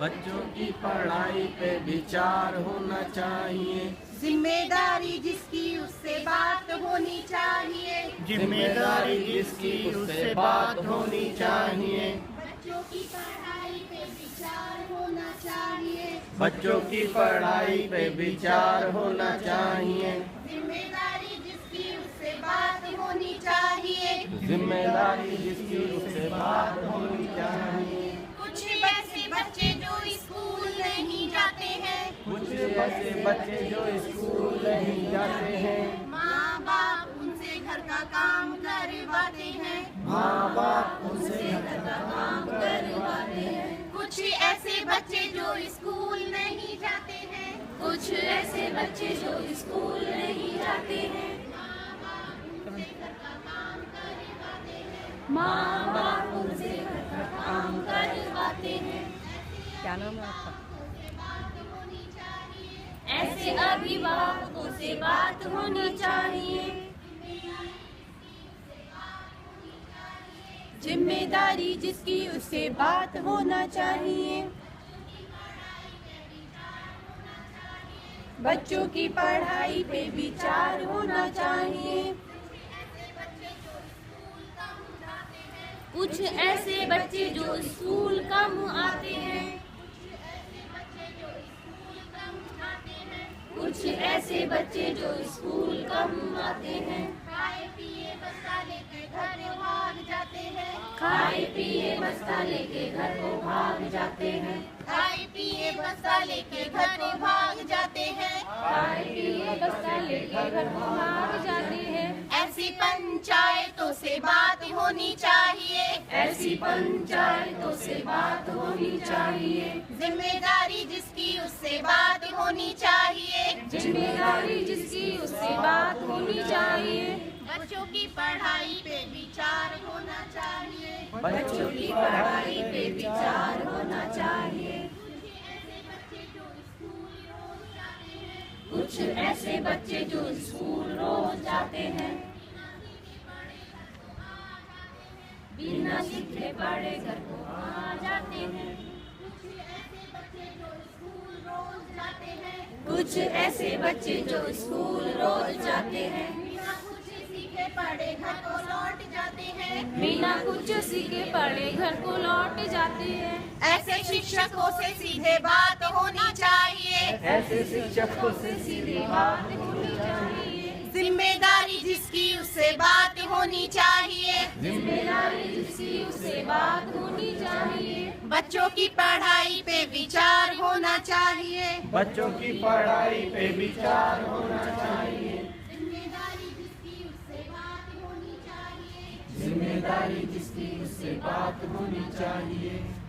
बच्चों की पढ़ाई पे विचार होना चाहिए। जिम्मेदारी जिसकी उससे बात होनी चाहिए। जिम्मेदारी जिसकी उससे बात होनी चाहिए। बच्चों की पढ़ाई पे विचार होना चाहिए। बच्चों की पढ़ाई पे विचार होना चाहिए। जिम्मेदारी जिसकी उससे बात होनी चाहिए। जिम्मेदारी जिसकी उससे बात होनी चाहिए। कुछ ऐसे बच्चे जो स्कूल नहीं जाते हैं। कुछ ऐसे बच्चे जो स्कूल नहीं जाते हैं। माँ बाप उनसे घर का काम करवाते हैं। माँ बाप उनसे घर का काम करवाते हैं। कुछ ऐसे बच्चे जो स्कूल नहीं जाते हैं। कुछ ऐसे बच्चे जो स्कूल नहीं जाते हैं। माँ बाप उनसे घर का काम करवाते हैं। क्या नाम है आपका? ऐसे अभिभावकों से बात होनी चाहिए। जिम्मेदारी जिसकी उससे बात होना चाहिए। बच्चों की पढ़ाई पे विचार होना चाहिए। कुछ ऐसे बच्चे जो स्कूल कम आते हैं। कुछ ऐसे बच्चे जो स्कूल कम आते हैं। खाए पिए बस्ता लेके घर को भाग जाते हैं। खाए पिए बस्ता लेके घर को भाग जाते हैं। खाए पिए बस्ता लेके घर को भाग जाते हैं। खाए पिए बस्ता लेके घर को भाग जाते हैं। ऐसी पंचायतों से बात होनी चाहिए। ऐसी पंचायतों से बात होनी चाहिए। जिम्मेदारी जिसकी उससे बात होनी चाहिए। जिम्मेदारी जिसकी उससे बात होनी चाहिए। बच्चों की पढ़ाई पे विचार होना चाहिए। बच्चों की पढ़ाई पे विचार होना चाहिए। कुछ ऐसे बच्चे जो स्कूल रोज जाते हैं। बिना सीखे पढ़े घर को आ जाते हैं। कुछ ऐसे बच्चे जो स्कूल रोज जाते हैं। बिना कुछ सीखे पढ़े घर को लौट जाते हैं। बिना कुछ सीखे पढ़े घर को लौट जाते हैं। ऐसे शिक्षकों से सीधे बात होनी चाहिए। ऐसे शिक्षकों से सीधी बात होनी चाहिए। जिम्मेदारी जिसकी उससे बात होनी चाहिए। जिम्मेदारी जिसकी उससे बात होनी चाहिए। बच्चों की पढ़ाई पे विचार होना चाहिए। बच्चों की पढ़ाई पे विचार होना चाहिए। जिम्मेदारी जिसकी उससे बात होनी चाहिए। जिम्मेदारी जिसकी उससे बात होनी चाहिए।